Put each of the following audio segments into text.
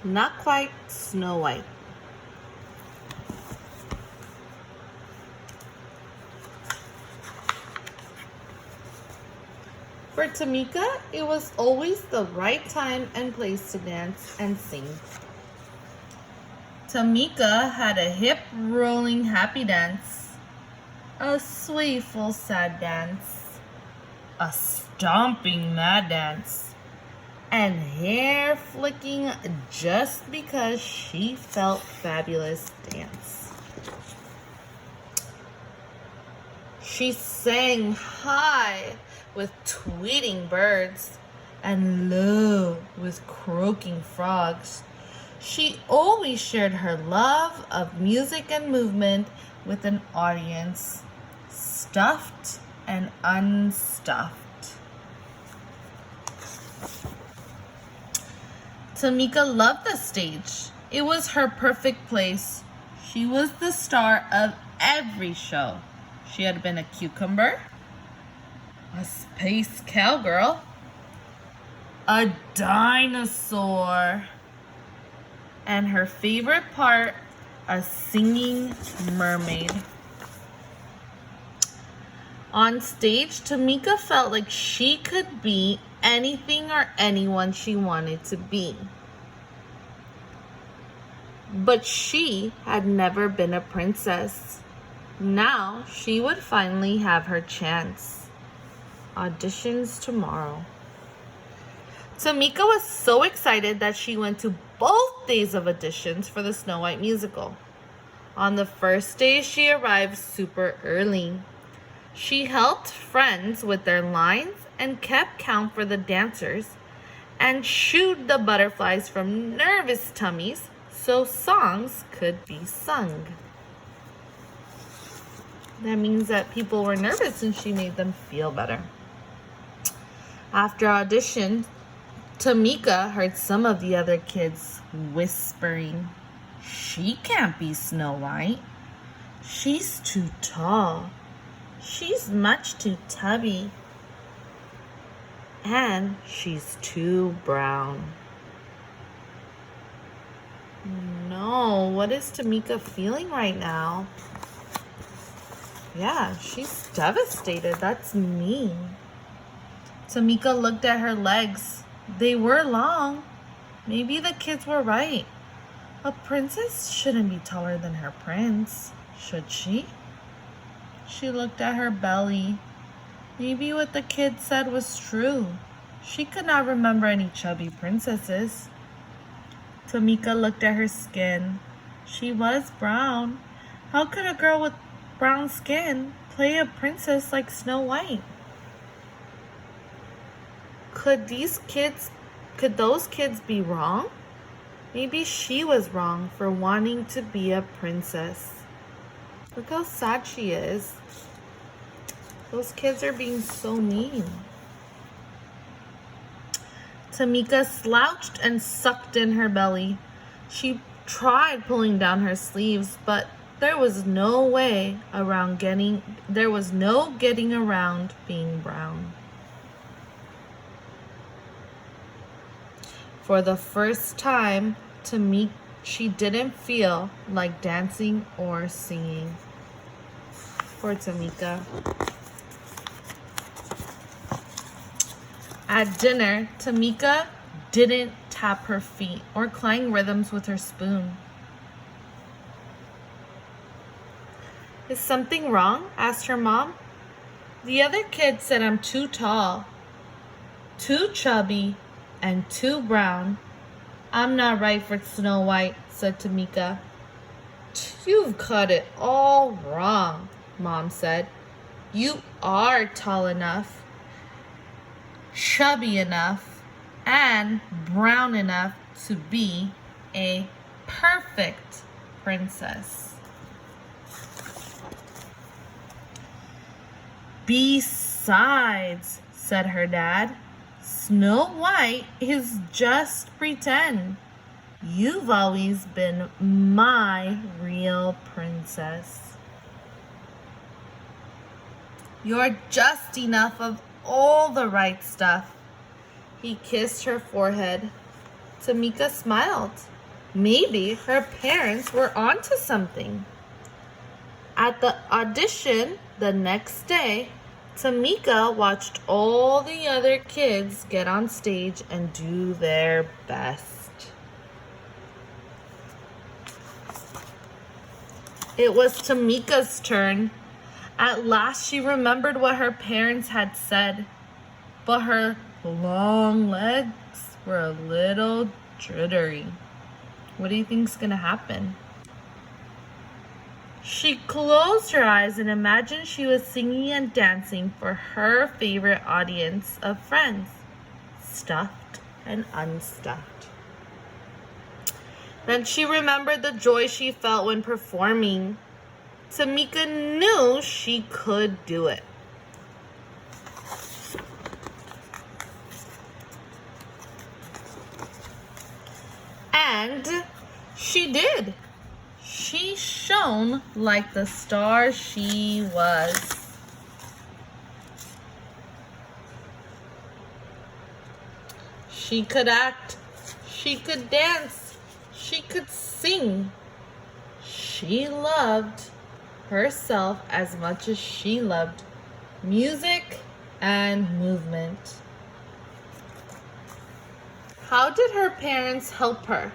not quite Snow White. For Tamika, it was always the right time and place to dance and sing. Tamika had a hip-rolling happy dance, a swayful sad dance, a stomping mad dance, and hair flicking just because she felt fabulous dance. She sang high with tweeting birds and low with croaking frogs. She always shared her love of music and movement with an audience, stuffed and unstuffed. Tamika loved the stage. It was her perfect place. She was the star of every show. She had been a cucumber, a space cowgirl, a dinosaur, and her favorite part, a singing mermaid. On stage, Tamika felt like she could be anything or anyone she wanted to be. But she had never been a princess. Now she would finally have her chance. Auditions tomorrow. Tamika was so excited that she went to both days of auditions for the Snow White musical. On the first day, she arrived super early. She helped friends with their lines and kept count for the dancers and shooed the butterflies from nervous tummies so songs could be sung. That means that people were nervous and she made them feel better. After audition, Tamika heard some of the other kids whispering, "She can't be Snow White. She's too tall. She's much too tubby. And she's too brown." No, what is Tamika feeling right now? Yeah, she's devastated. That's mean. Tamika looked at her legs. They were long. Maybe the kids were right. A princess shouldn't be taller than her prince, should she? She looked at her belly. Maybe what the kids said was true. She could not remember any chubby princesses. Tamika looked at her skin. She was brown. How could a girl with brown skin play a princess like Snow White? Could those kids be wrong? Maybe she was wrong for wanting to be a princess. Look how sad she is. Those kids are being so mean. Tamika slouched and sucked in her belly. She tried pulling down her sleeves, but there was no getting around being brown. For the first time, she didn't feel like dancing or singing. Poor Tamika. At dinner, Tamika didn't tap her feet or clang rhythms with her spoon. "Is something wrong?" asked her mom. "The other kids said I'm too tall, too chubby, and too brown. I'm not right for Snow White," said Tamika. "You've got it all wrong," Mom said. "You are tall enough, chubby enough, and brown enough to be a perfect princess." "Besides," said her dad, "Snow White is just pretend. You've always been my real princess. You're just enough of all the right stuff." He kissed her forehead. Tamika smiled. Maybe her parents were onto something. At the audition the next day, Tamika watched all the other kids get on stage and do their best. It was Tamika's turn. At last she remembered what her parents had said, but her long legs were a little jittery. What do you think's gonna happen? She closed her eyes and imagined she was singing and dancing for her favorite audience of friends, stuffed and unstuffed. Then she remembered the joy she felt when performing. Tamika knew she could do it. And she did. She shone like the star she was. She could act, she could dance, she could sing. She loved herself as much as she loved music and movement. How did her parents help her?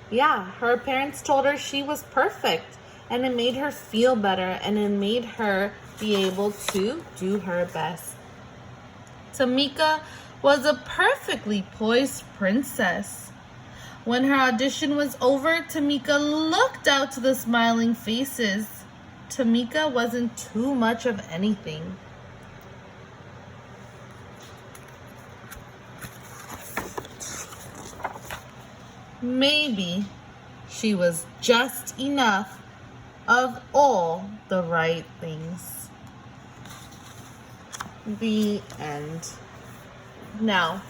Yeah, her parents told her she was perfect, and it made her feel better, and it made her be able to do her best. Tamika was a perfectly poised princess. When her audition was over, Tamika looked out to the smiling faces. Tamika wasn't too much of anything. Maybe she was just enough of all the right things. The end. Now,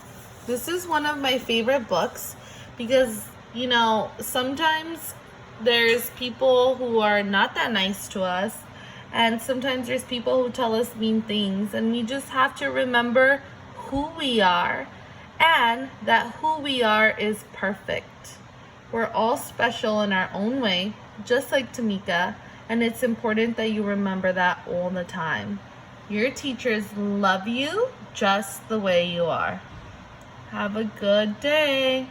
this is one of my favorite books because, sometimes there's people who are not that nice to us, and sometimes there's people who tell us mean things, and we just have to remember who we are and that who we are is perfect. We're all special in our own way, just like Tamika, and it's important that you remember that all the time. Your teachers love you just the way you are. Have a good day.